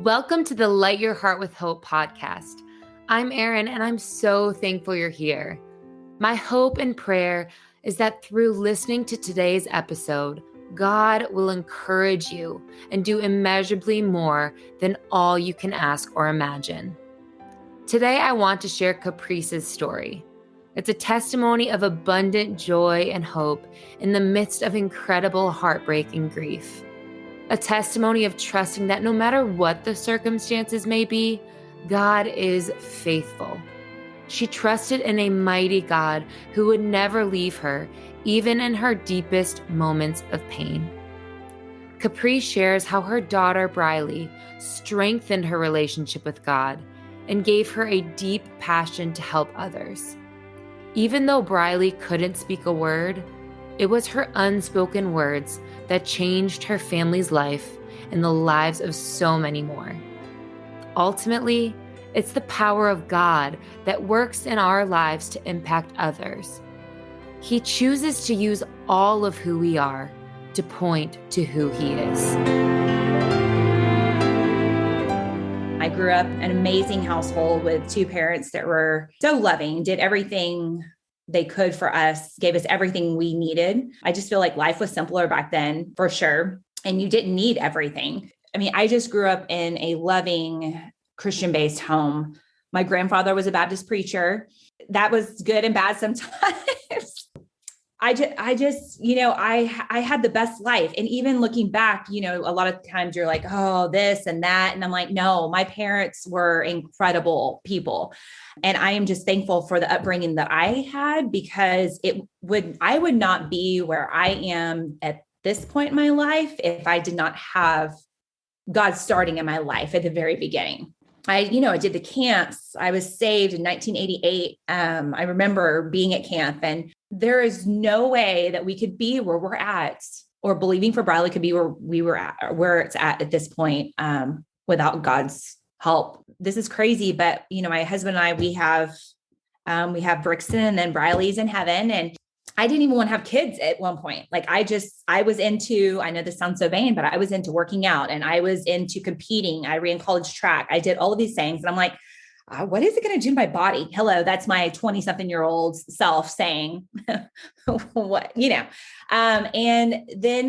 Welcome to the Light Your Heart with Hope podcast. I'm Erin, and I'm so thankful you're here. My hope and prayer is that through listening to today's episode, God will encourage you and do immeasurably more than all you can ask or imagine. Today, I want to share Caprice's story. It's a testimony of abundant joy and hope in the midst of incredible heartbreak and grief. A testimony of trusting that no matter what the circumstances may be, God is faithful. She trusted in a mighty God who would never leave her, even in her deepest moments of pain. Caprice shares how her daughter, Briley, strengthened her relationship with God and gave her a deep passion to help others. Even though Briley couldn't speak a word, it was her unspoken words that changed her family's life and the lives of so many more. Ultimately, it's the power of God that works in our lives to impact others. He chooses to use all of who we are to point to who He is. I grew up in an amazing household with two parents that were so loving, did everything they could for us, gave us everything we needed. I just feel like life was simpler back then, for sure. And you didn't need everything. I mean, I just grew up in a loving Christian-based home. My grandfather was a Baptist preacher. That was good and bad sometimes. I had the best life. And even looking back, a lot of times you're like, oh, this and that. And I'm like, no, my parents were incredible people. And I am just thankful for the upbringing that I had, because I would not be where I am at this point in my life if I did not have God starting in my life at the very beginning. I did the camps. I was saved in 1988. I remember being at camp, and there is no way that we could be where we're at, or believing for Briley could be where we were at, where it's at this point, without God's help. This is crazy, but my husband and I, we have Brixton, and then Briley's in heaven, and I didn't even want to have kids at one point. Like I was into, I know this sounds so vain, but I was into working out, and I was into competing. I ran college track. I did all of these things. And I'm like, what is it going to do to my body? Hello, that's my 20-something-year-old self saying, what, and then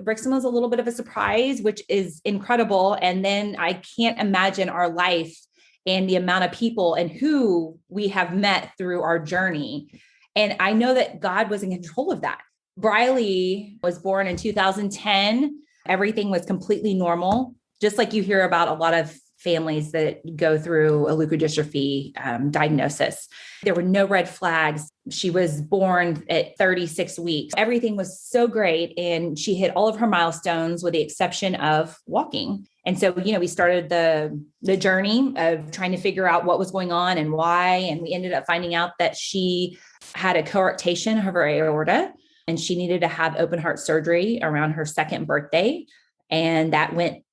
Brixton was a little bit of a surprise, which is incredible. And then I can't imagine our life and the amount of people and who we have met through our journey. And I know that God was in control of that. Briley was born in 2010. Everything was completely normal, just like you hear about a lot of families that go through a leukodystrophy diagnosis. There were no red flags. She was born at 36 weeks. Everything was so great. And she hit all of her milestones with the exception of walking. And so, we started the journey of trying to figure out what was going on and why. And we ended up finding out that she had a coarctation of her aorta, and she needed to have open heart surgery around her second birthday. And that went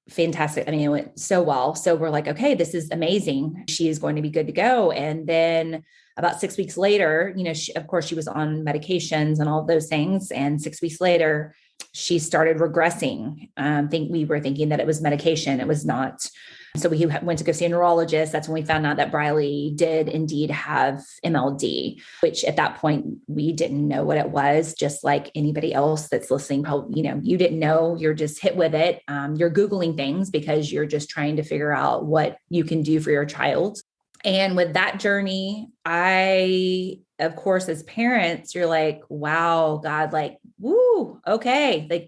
fantastic. I mean, it went so well. So we're like, okay, this is amazing. She is going to be good to go. And then about 6 weeks later, of course, she was on medications and all those things. And 6 weeks later, she started regressing. We were thinking that it was medication. It was not. So we went to go see a neurologist. That's when we found out that Briley did indeed have MLD, which at that point we didn't know what it was, just like anybody else that's listening. Probably, you didn't know, you're just hit with it. You're Googling things because you're just trying to figure out what you can do for your child. And with that journey, of course, as parents, you're like, wow, God, like, woo, okay. Like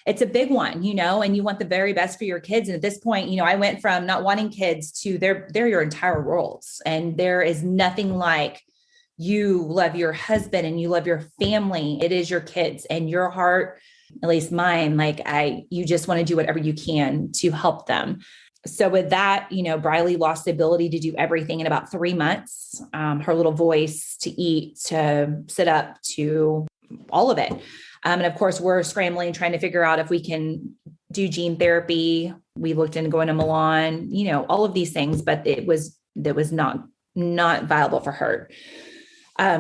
it's a big one, and you want the very best for your kids. And at this point, I went from not wanting kids to they're your entire worlds. And there is nothing like you love your husband and you love your family. It is your kids, and your heart, at least mine, like you just want to do whatever you can to help them. So with that, Briley lost the ability to do everything in about 3 months, her little voice, to eat, to sit up, to all of it. And of course, we're scrambling, trying to figure out if we can do gene therapy. We looked into going to Milan, all of these things, but that was not viable for her.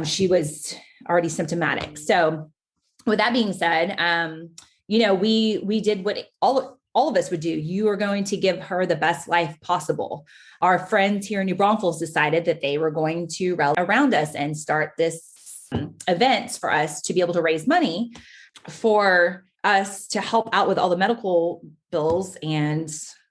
She was already symptomatic. So with that being said, we did what all of us would do. You are going to give her the best life possible. Our friends here in New Braunfels decided that they were going to rally around us and start this events for us to be able to raise money for us to help out with all the medical bills and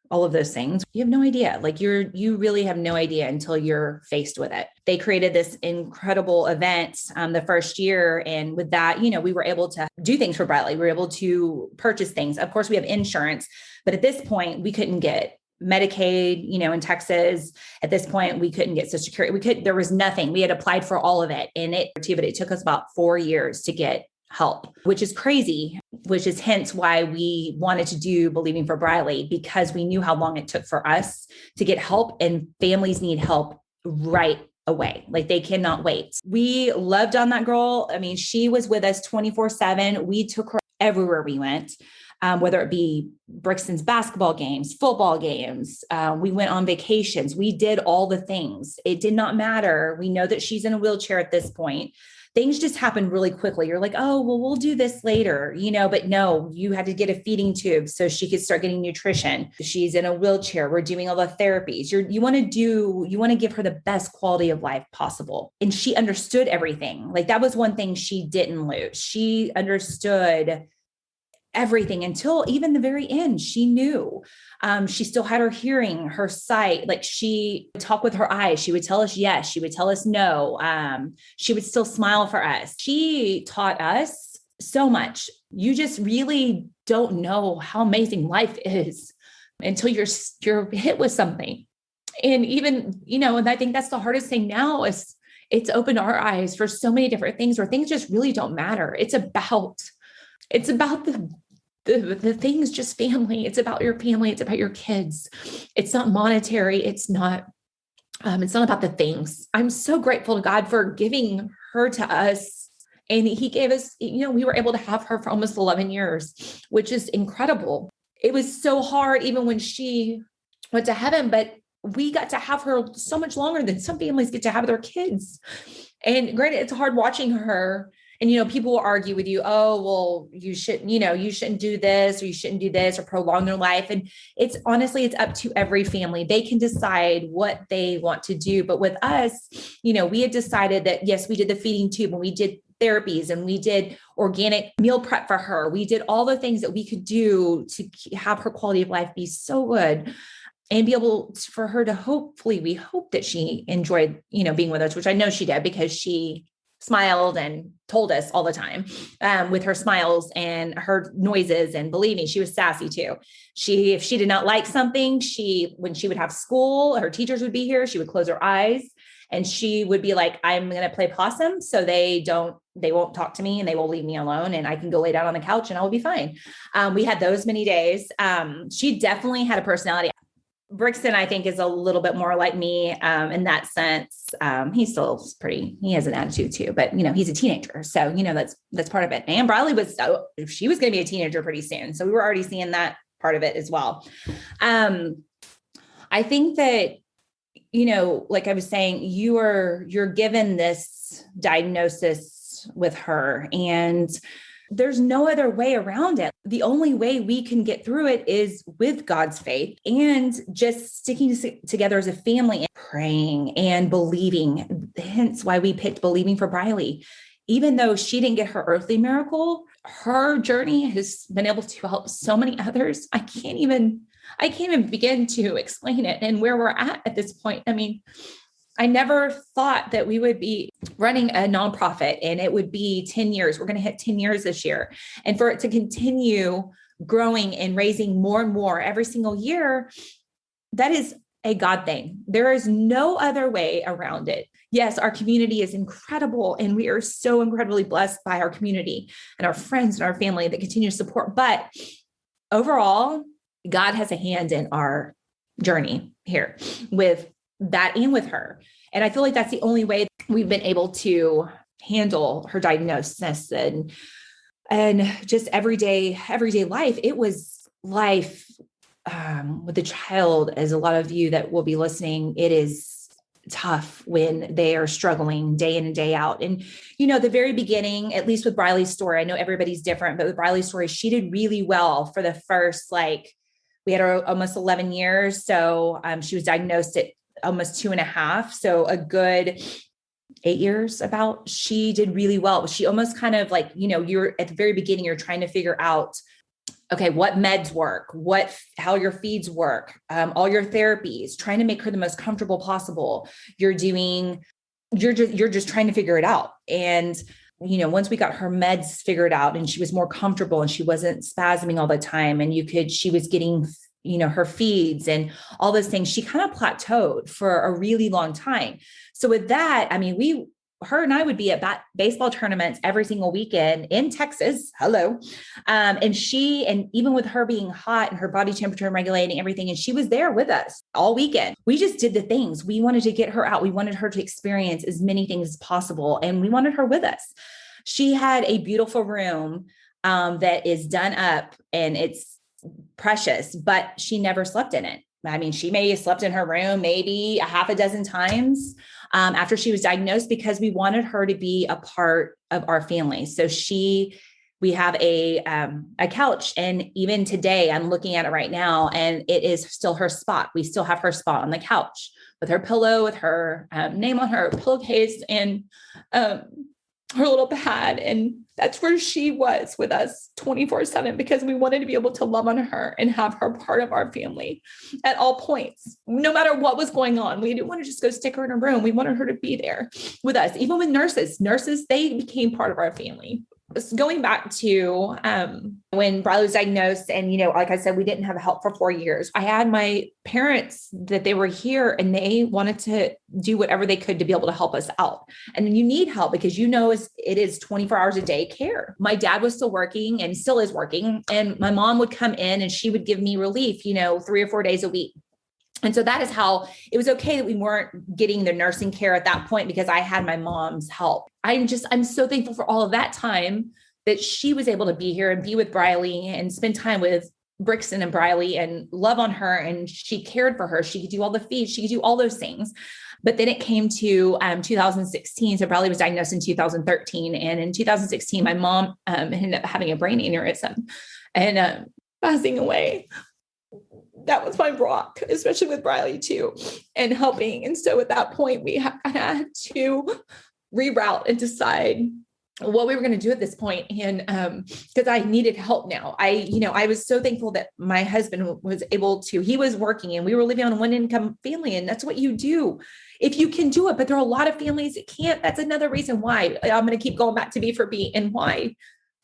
all of those things. You have no idea. Like you really have no idea until you're faced with it. They created this incredible event the first year. And with that, we were able to do things for Bradley. We were able to purchase things. Of course, we have insurance, but at this point we couldn't get Medicaid, in Texas. At this point, we couldn't get Social Security. There was nothing. We had applied for all of it but it took us about 4 years to get help, which is crazy, which is hence why we wanted to do Believing for Briley, because we knew how long it took for us to get help, and families need help right away. Like they cannot wait. We loved on that girl. I mean, she was with us 24/7. We took her everywhere we went. Whether it be Brixton's basketball games, football games, we went on vacations. We did all the things. It did not matter. We know that she's in a wheelchair at this point. Things just happened really quickly. You're like, oh, well, we'll do this later, but no, you had to get a feeding tube so she could start getting nutrition. She's in a wheelchair. We're doing all the therapies. You want to give her the best quality of life possible. And she understood everything. Like that was one thing she didn't lose. She understood everything until even the very end. She knew. She still had her hearing, her sight. Like she would talk with her eyes. She would tell us yes. She would tell us no. She would still smile for us. She taught us so much. You just really don't know how amazing life is until you're hit with something. And even, and I think that's the hardest thing now is it's opened our eyes for so many different things where things just really don't matter. It's about the things, just family. It's about your family. It's about your kids. It's not monetary. It's not about the things. I'm so grateful to God for giving her to us. And he gave us, we were able to have her for almost 11 years, which is incredible. It was so hard, even when she went to heaven, but we got to have her so much longer than some families get to have their kids. And granted, it's hard watching her. And, people will argue with you, oh, well, you shouldn't do this, or you shouldn't do this, or prolong their life. And it's up to every family. They can decide what they want to do. But with us, we had decided that, yes, we did the feeding tube, and we did therapies, and we did organic meal prep for her. We did all the things that we could do to have her quality of life be so good. And be able for her to we hope that she enjoyed, being with us, which I know she did, because she smiled and told us all the time with her smiles and her noises. And believe me, she was sassy too. If she did not like something, when she would have school, her teachers would be here, she would close her eyes and she would be like, I'm going to play possum. So they won't talk to me and they will leave me alone, and I can go lay down on the couch and I will be fine. We had those many days. She definitely had a personality. Brixton, I think, is a little bit more like me in that sense. He has an attitude too, but he's a teenager. So, that's part of it. And Briley she was going to be a teenager pretty soon. So we were already seeing that part of it as well. I think that, like I was saying, you're given this diagnosis with her, and there's no other way around it. The only way we can get through it is with God's faith and just sticking together as a family and praying and believing. Hence why we picked Believing for Briley. Even though she didn't get her earthly miracle, her journey has been able to help so many others. I can't even begin to explain it and where we're at this point. I mean, I never thought that we would be running a nonprofit and it would be 10 years. We're going to hit 10 years this year. And for it to continue growing and raising more and more every single year, that is a God thing. There is no other way around it. Yes, our community is incredible, and we are so incredibly blessed by our community and our friends and our family that continue to support. But overall, God has a hand in our journey here with that and with her. And I feel like that's the only way we've been able to handle her diagnosis and just everyday life. It was life with the child, as a lot of you that will be listening, it is tough when they are struggling day in and day out. And, the very beginning, at least with Briley's story, I know everybody's different, but with Briley's story, she did really well for the first We had her almost 11 years. So she was diagnosed at almost 2.5. So a good 8 years about. She did really well. She almost kind of like, you're at the very beginning, you're trying to figure out, okay, what meds work, how your feeds work, all your therapies, trying to make her the most comfortable possible. You're just trying to figure it out. And, once we got her meds figured out and she was more comfortable and she wasn't spasming all the time and she was getting, her feeds and all those things, she kind of plateaued for a really long time. So with that, I mean, her and I would be at baseball tournaments every single weekend in Texas. Hello. And even with her being hot and her body temperature and regulating everything, and she was there with us all weekend. We just did the things. We wanted to get her out. We wanted her to experience as many things as possible. And we wanted her with us. She had a beautiful room that is done up and it's precious, but she never slept in it. I mean, she may have slept in her room maybe a half a dozen times after she was diagnosed, because we wanted her to be a part of our family. So we have a couch, and even today I'm looking at it right now and it is still her spot. We still have her spot on the couch with her pillow, with her name on her pillowcase and her little pad. And that's where she was with us 24/7, because we wanted to be able to love on her and have her part of our family at all points, no matter what was going on. We didn't want to just go stick her in a room. We wanted her to be there with us. Even with nurses, they became part of our family. Going back to when Briley was diagnosed, and, like I said, we didn't have help for 4 years. I had my parents that they were here and they wanted to do whatever they could to be able to help us out. And you need help because, it is 24 hours a day care. My dad was still working and still is working. And my mom would come in and she would give me relief, 3 or 4 days a week. And so that is how it was okay that we weren't getting the nursing care at that point, because I had my mom's help. I'm so thankful for all of that time that she was able to be here and be with Briley and spend time with Brixton and Briley and love on her. And she cared for her. She could do all the feeds. She could do all those things. But then it came to 2016. So Briley was diagnosed in 2013. And in 2016, my mom ended up having a brain aneurysm and passing away. That was my rock, especially with Briley too, and helping. And so at that point, we had to reroute and decide what we were going to do at this point. And because I needed help now. I was so thankful that my husband was able to, he was working and we were living on a one income family. And that's what you do if you can do it. But there are a lot of families that can't. That's another reason why I'm going to keep going back to B for B, and why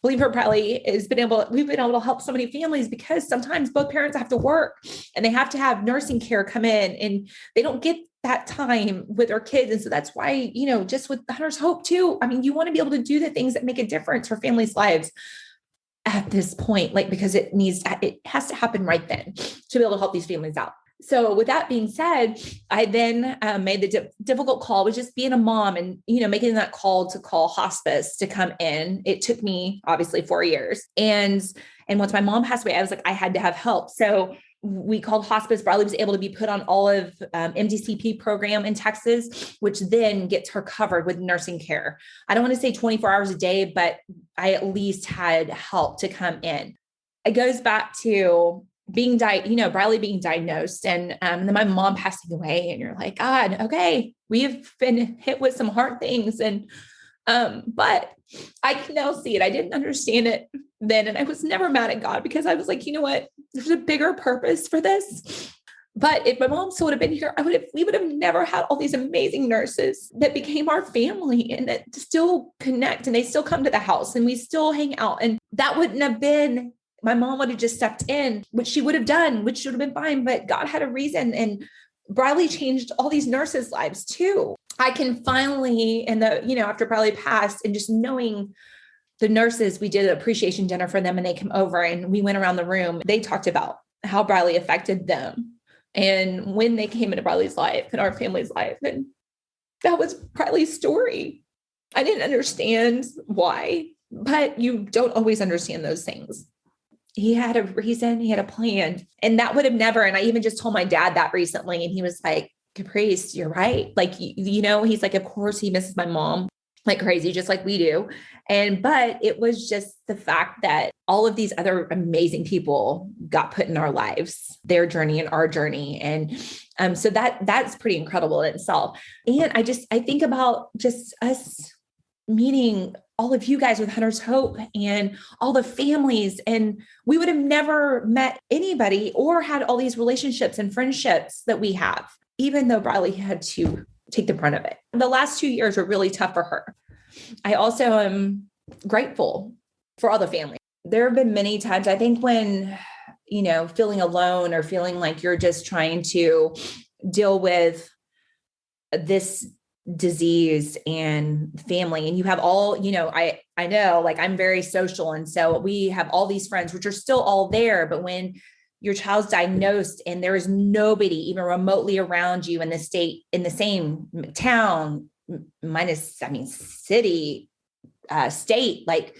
Believe Her Briley we've been able to help so many families, because sometimes both parents have to work and they have to have nursing care come in and they don't get that time with their kids. And so that's why, just with Hunter's Hope too, I mean, you want to be able to do the things that make a difference for families' lives at this point, because it has to happen right then to be able to help these families out. So with that being said, I then made the difficult call, was just being a mom and, making that call to call hospice to come in. It took me obviously 4 years. And once my mom passed away, I was like, I had to have help. So we called hospice. Briley was able to be put on Olive MDCP program in Texas, which then gets her covered with nursing care. I don't want to say 24 hours a day, but I at least had help to come in. It goes back to Briley being diagnosed and then my mom passing away, and you're like, God, okay, we've been hit with some hard things. And, but I can now see it. I didn't understand it then. And I was never mad at God, because I was like, you know what, there's a bigger purpose for this. But if my mom still would have been here, we would have never had all these amazing nurses that became our family and that still connect, and they still come to the house and we still hang out. And that wouldn't have been, my mom would have just stepped in, which she would have done, which should have been fine, but God had a reason. And Briley changed all these nurses' lives too. I can finally, after Briley passed, and just knowing the nurses, we did an appreciation dinner for them and they came over and we went around the room. They talked about how Briley affected them and when they came into Briley's life and our family's life. And that was Briley's story. I didn't understand why, but you don't always understand those things. He had a reason, he had a plan, and that would have never. And I even just told my dad that recently, and he was like, Caprice, you're right. He's like, of course he misses my mom. like crazy, just like we do. But it was just the fact that all of these other amazing people got put in our lives, their journey and our journey. And so that's pretty incredible in itself. And I think about just us meeting all of you guys with Hunter's Hope and all the families. And we would have never met anybody or had all these relationships and friendships that we have, even though Briley had to take the brunt of it. The last 2 years were really tough for her. I also am grateful for all the family. There have been many times, I think, when, feeling alone or feeling like you're just trying to deal with this disease and family, and you have all, I know, like, I'm very social. And so we have all these friends, which are still all there. But when your child's diagnosed and there is nobody even remotely around you in the state, in the same town, city, state, like,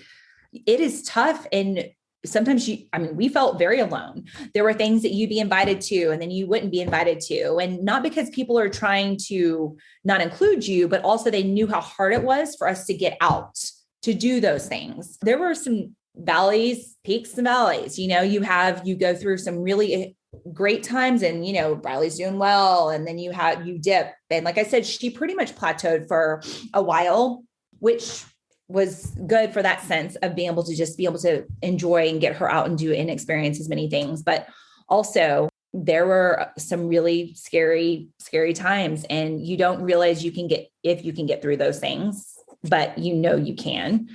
it is tough. And sometimes we felt very alone. There were things that you'd be invited to, and then you wouldn't be invited to. And not because people are trying to not include you, but also they knew how hard it was for us to get out to do those things. There were some valleys, peaks and valleys. You go through some really great times, and, Briley's doing well. And then you dip. And like I said, she pretty much plateaued for a while, which was good for that sense of being able to enjoy and get her out and do and experience as many things. But also there were some really scary, scary times, and you don't realize you can get through those things, but you can,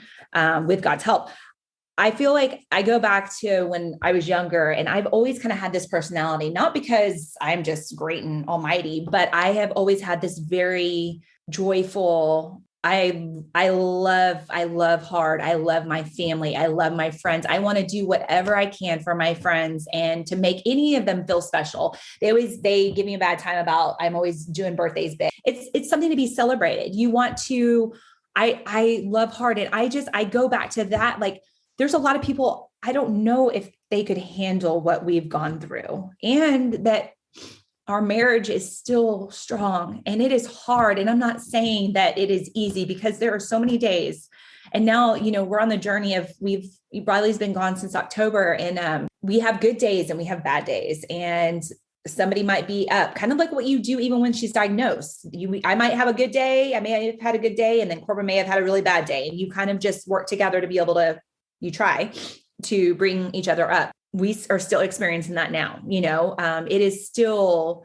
with God's help. I feel like I go back to when I was younger, and I've always kind of had this personality, not because I'm just great and almighty, but I have always had this very joyful, I love hard. I love my family. I love my friends. I want to do whatever I can for my friends and to make any of them feel special. They give me a bad time about, I'm always doing birthdays big. It's something to be celebrated. You want to, I love hard. And I go back to that. Like, there's a lot of people, I don't know if they could handle what we've gone through, and that our marriage is still strong, and it is hard. And I'm not saying that it is easy, because there are so many days. And now, we're on the journey of Briley's been gone since October, and we have good days and we have bad days. And somebody might be up, kind of like what you do, even when she's diagnosed. I might have a good day. I may have had a good day, and then Corbin may have had a really bad day. And you kind of just work together to be able to, you try to bring each other up. We are still experiencing that now. It is still,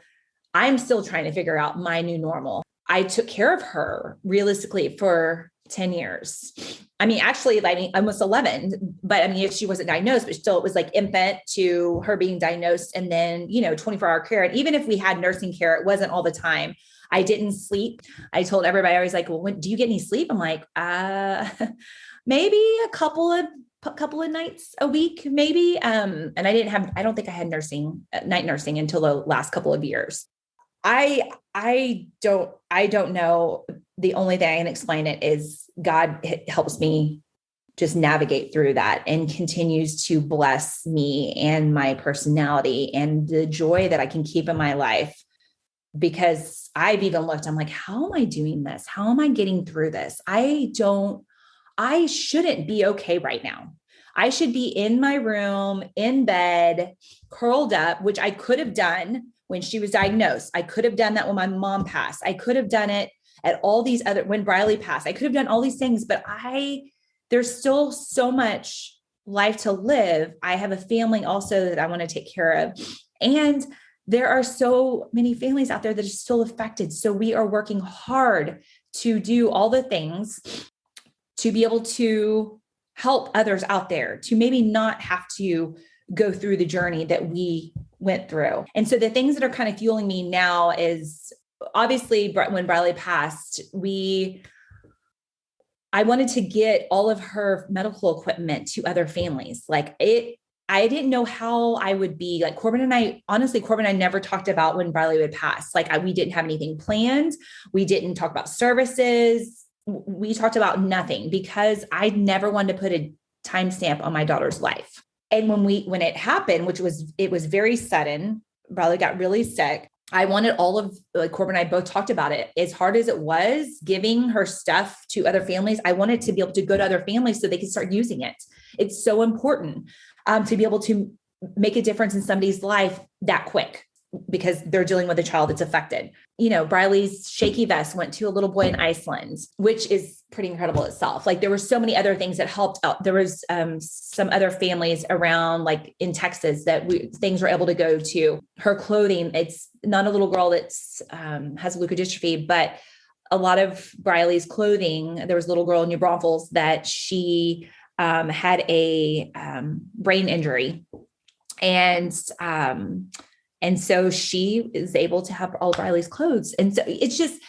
I'm still trying to figure out my new normal. I took care of her realistically for 10 years. Actually, almost 11, but if she wasn't diagnosed, but still, it was like infant to her being diagnosed, and then, 24-hour care. And even if we had nursing care, it wasn't all the time. I didn't sleep. I told everybody, I was like, well, do you get any sleep? I'm like, maybe a couple of nights a week, maybe. And I don't think I had night nursing until the last couple of years. I don't know. The only thing I can explain it is God helps me just navigate through that, and continues to bless me and my personality and the joy that I can keep in my life. Because I've even looked, I'm like, how am I doing this? How am I getting through this? I shouldn't be okay right now. I should be in my room, in bed, curled up, which I could have done when she was diagnosed. I could have done that when my mom passed. I could have done it at all these when Briley passed. I could have done all these things, but there's still so much life to live. I have a family also that I want to take care of. And there are so many families out there that are still affected. So we are working hard to do all the things to be able to help others out there, to maybe not have to go through the journey that we went through. And so the things that are kind of fueling me now is, obviously, when Briley passed, I wanted to get all of her medical equipment to other families. I didn't know how I would be. Like, Corbin and I never talked about when Briley would pass. We didn't have anything planned. We didn't talk about services. We talked about nothing, because I never wanted to put a timestamp on my daughter's life. And when it happened, it was very sudden, Briley got really sick. I wanted all of, like Corbin and I both talked about it, as hard as it was giving her stuff to other families. I wanted to be able to go to other families so they can start using it. It's so important to be able to make a difference in somebody's life that quick, because they're dealing with a child that's affected. Briley's shaky vest went to a little boy in Iceland, which is pretty incredible itself. Like there were so many other things that helped out. There was some other families around, like in Texas, that things were able to go to. Her clothing, it's not a little girl that's has leukodystrophy, but a lot of Briley's clothing, there was a little girl in New Braunfels that she had a brain injury. And so she is able to have all of Briley's clothes. And so it's just,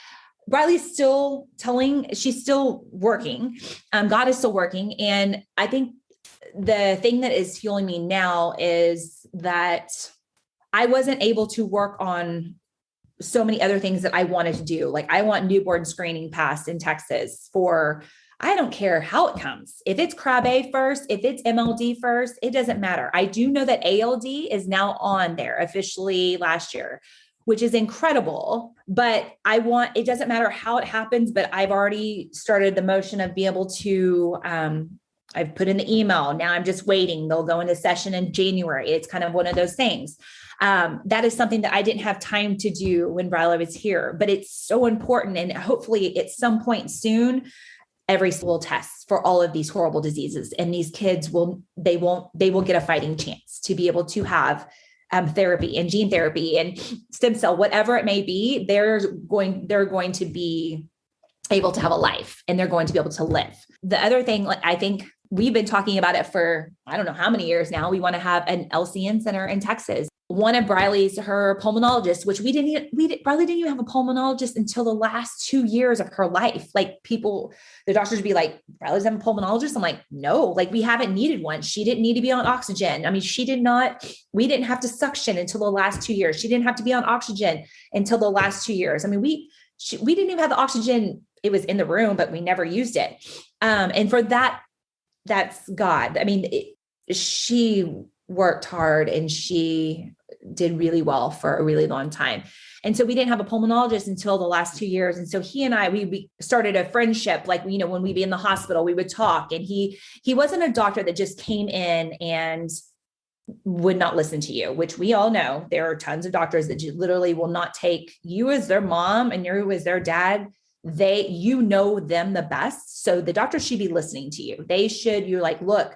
Briley's still she's still working. God is still working. And I think the thing that is fueling me now is that I wasn't able to work on so many other things that I wanted to do. Like I want newborn screening passed in Texas for, I don't care how it comes. If it's Krabbe first, if it's MLD first, it doesn't matter. I do know that ALD is now on there officially last year, which is incredible, but it doesn't matter how it happens, but I've already started the motion of being able to, I've put in the email. Now I'm just waiting. They'll go into session in January. It's kind of one of those things. That is something that I didn't have time to do when Briley was here, but it's so important. And hopefully at some point soon, every school tests for all of these horrible diseases. And these kids will get a fighting chance to be able to have therapy and gene therapy and stem cell, whatever it may be. They're going to be able to have a life, and they're going to be able to live. The other thing, like, I think we've been talking about it for, I don't know how many years now. We want to have an LCN center in Texas. One of Briley's, her pulmonologist, which Briley didn't even have a pulmonologist until the last 2 years of her life. Like the doctors would be like, Briley's having a pulmonologist. I'm like, no, like we haven't needed one. She didn't need to be on oxygen. I mean, we didn't have to suction until the last 2 years. She didn't have to be on oxygen until the last 2 years. I mean, we didn't even have the oxygen. It was in the room, but we never used it. And for that, that's God. I mean, she worked hard and she did really well for a really long time. And so we didn't have a pulmonologist until the last 2 years. And so he and I, we started a friendship. Like, when we'd be in the hospital, we would talk, and he wasn't a doctor that just came in and would not listen to you, which we all know. There are tons of doctors that literally will not take you as their mom and you as their dad. You know them the best. So the doctor should be listening to you. You're like, look.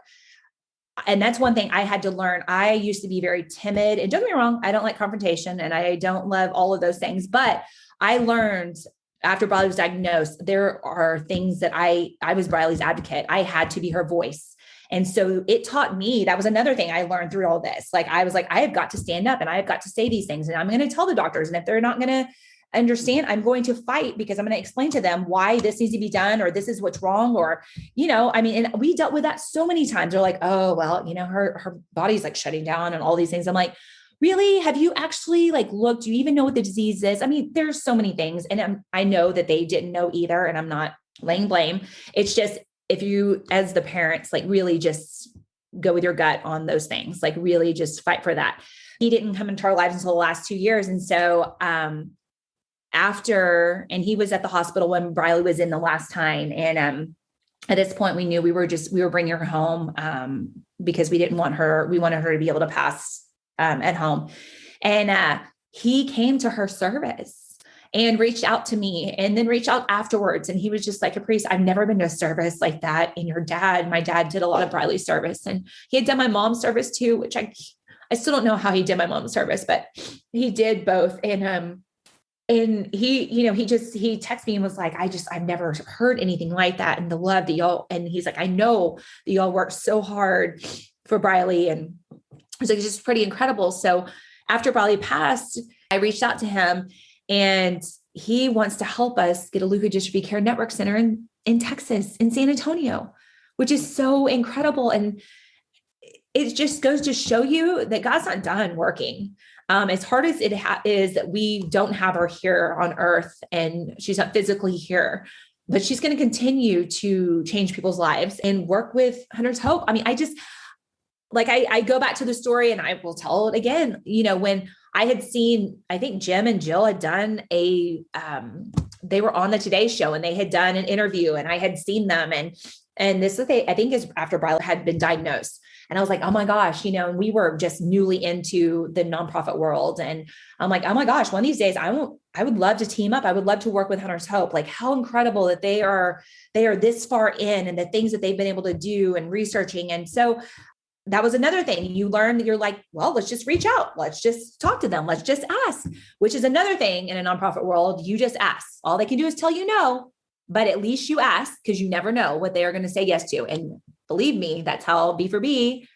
And that's one thing I had to learn. I used to be very timid, and don't get me wrong, I don't like confrontation and I don't love all of those things, but I learned after Briley was diagnosed, there are things that I was Briley's advocate. I had to be her voice. And so it taught me, that was another thing I learned through all this. Like, I was like, I have got to stand up and I have got to say these things, and I'm going to tell the doctors. And if they're not going to understand, I'm going to fight, because I'm going to explain to them why this needs to be done, or this is what's wrong. Or, I mean, and we dealt with that so many times. They're like, oh, well, her body's like shutting down and all these things. I'm like, really? Have you actually looked? Do you even know what the disease is? I mean, there's so many things. And I know that they didn't know either. And I'm not laying blame. It's just, if you, as the parents, really just go with your gut on those things, really just fight for that. He didn't come into our lives until the last 2 years. And so, and he was at the hospital when Briley was in the last time. And, at this point we knew we were bringing her home, because we wanted her to be able to pass, at home. And, he came to her service and reached out to me, and then reached out afterwards. And he was just like, Caprice, I've never been to a service like that. And my dad did a lot of Briley's service, and he had done my mom's service too, which I still don't know how he did my mom's service, but he did both. And he texted me and was like, I've never heard anything like that. And the love that y'all, and he's like, I know that y'all worked so hard for Briley. And it's just pretty incredible. So after Briley passed, I reached out to him, and he wants to help us get a leukodystrophy care network center in Texas, in San Antonio, which is so incredible. And it just goes to show you that God's not done working. As hard as it is that we don't have her here on earth, and she's not physically here, but she's going to continue to change people's lives and work with Hunter's Hope. I mean, like I go back to the story and I will tell it again, when I had seen, I think Jim and Jill had done they were on the Today Show and they had done an interview and I had seen them. And this is, I think is after Briley had been diagnosed. And I was like, oh my gosh, and we were just newly into the nonprofit world. And I'm like, oh my gosh, one of these days I would love to team up. I would love to work with Hunter's Hope. Like how incredible that they are this far in and the things that they've been able to do and researching. And so that was another thing you learn that you're like, well, let's just reach out. Let's just talk to them. Let's just ask, which is another thing in a nonprofit world. You just ask. All they can do is tell you no, but at least you ask because you never know what they are going to say yes to. And believe me, that's how B4B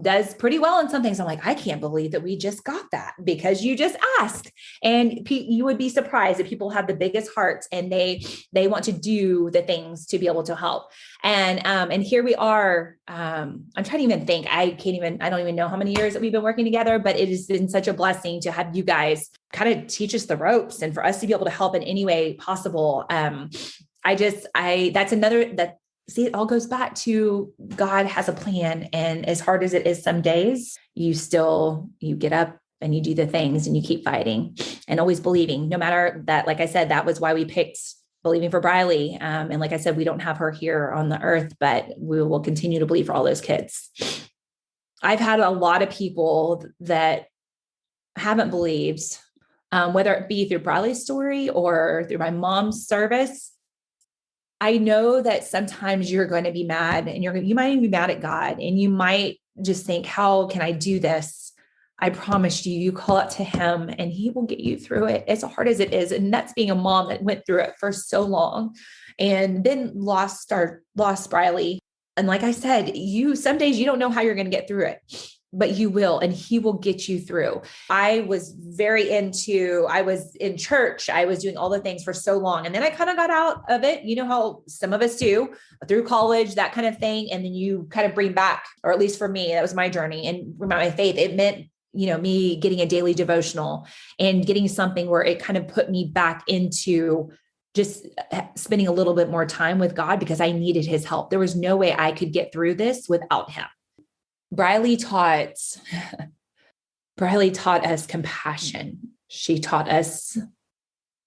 does pretty well in some things. I'm like, I can't believe that we just got that because you just asked. And you would be surprised that people have the biggest hearts and they want to do the things to be able to help. And here we are. I'm trying to even think. I don't even know how many years that we've been working together, but it has been such a blessing to have you guys kind of teach us the ropes and for us to be able to help in any way possible. See, it all goes back to God has a plan. And as hard as it is some days, you get up and you do the things and you keep fighting and always believing, no matter that. Like I said, that was why we picked believing for Briley. And like I said, we don't have her here on the earth, but we will continue to believe for all those kids. I've had a lot of people that haven't believed, whether it be through Briley's story or through my mom's service. I know that sometimes you're going to be mad and you might even be mad at God and you might just think, how can I do this? I promise you call out to him and he will get you through it as hard as it is. And that's being a mom that went through it for so long and then lost Briley. And like I said, some days you don't know how you're going to get through it, but you will, and he will get you through. I was in church. I was doing all the things for so long. And then I kind of got out of it. You know how some of us do through college, that kind of thing. And then you kind of bring back, or at least for me, that was my journey and my faith. It meant, me getting a daily devotional and getting something where it kind of put me back into just spending a little bit more time with God because I needed his help. There was no way I could get through this without him. Briley taught us compassion. She taught us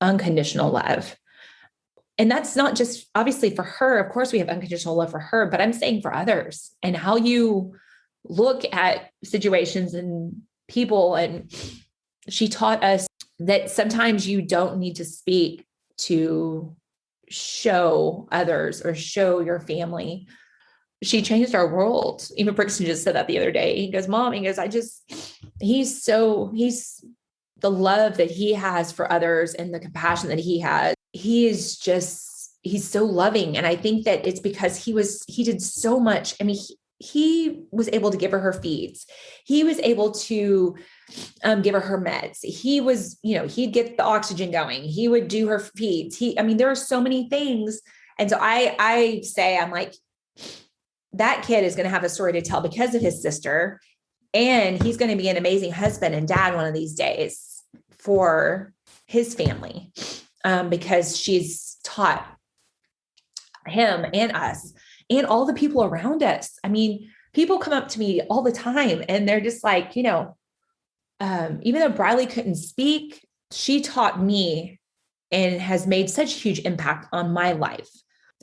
unconditional love. And that's not just obviously for her. Of course, we have unconditional love for her, but I'm saying for others and how you look at situations and people. And she taught us that sometimes you don't need to speak to show others or show your family. She changed our world. Even Brixton just said that the other day. He goes, Mom, he's the love that he has for others and the compassion that he has. He's so loving. And I think that it's because he did so much. I mean, he was able to give her feeds. He was able to give her meds. He was, he'd get the oxygen going. He would do her feeds. There are so many things. And so I say, I'm like, that kid is going to have a story to tell because of his sister. And he's going to be an amazing husband and dad one of these days for his family because she's taught him and us and all the people around us. People come up to me all the time and they're just like, even though Briley couldn't speak, she taught me and has made such a huge impact on my life.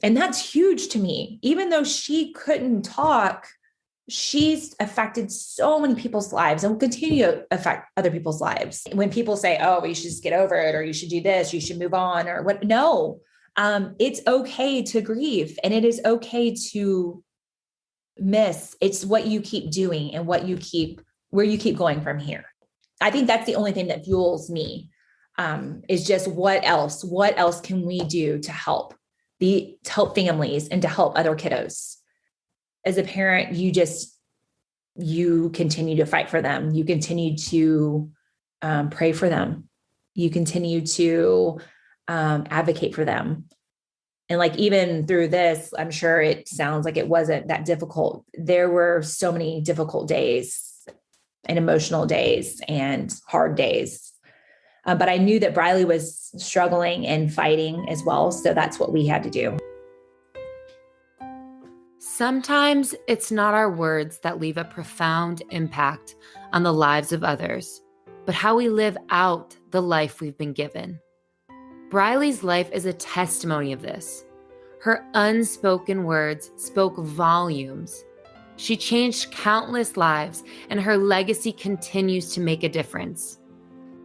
And that's huge to me. Even though she couldn't talk, she's affected so many people's lives and will continue to affect other people's lives. When people say, oh, you should just get over it, or you should do this, you should move on, or what? No, it's okay to grieve and it is okay to miss. It's what you keep doing and where you keep going from here. I think that's the only thing that fuels me, is just what else can we do to help families and to help other kiddos. As a parent, you continue to fight for them. You continue to pray for them. You continue to advocate for them. And like, even through this, I'm sure it sounds like it wasn't that difficult. There were so many difficult days and emotional days and hard days. But I knew that Briley was struggling and fighting as well. So that's what we had to do. Sometimes it's not our words that leave a profound impact on the lives of others, but how we live out the life we've been given. Briley's life is a testimony of this. Her unspoken words spoke volumes. She changed countless lives, and her legacy continues to make a difference.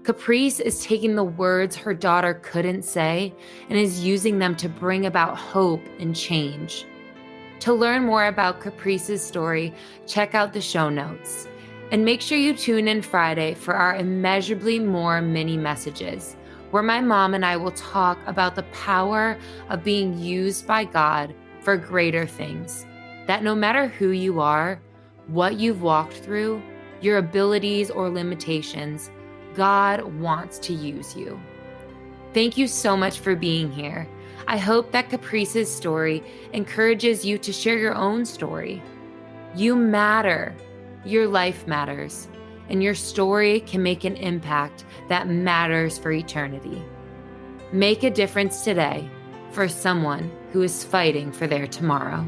Caprice is taking the words her daughter couldn't say and is using them to bring about hope and change. To learn more about Caprice's story, check out the show notes. And make sure you tune in Friday for our Immeasurably More mini messages, where my mom and I will talk about the power of being used by God for greater things. That no matter who you are, what you've walked through, your abilities or limitations, God wants to use you. Thank you so much for being here. I hope that Caprice's story encourages you to share your own story. You matter. Your life matters. And your story can make an impact that matters for eternity. Make a difference today for someone who is fighting for their tomorrow.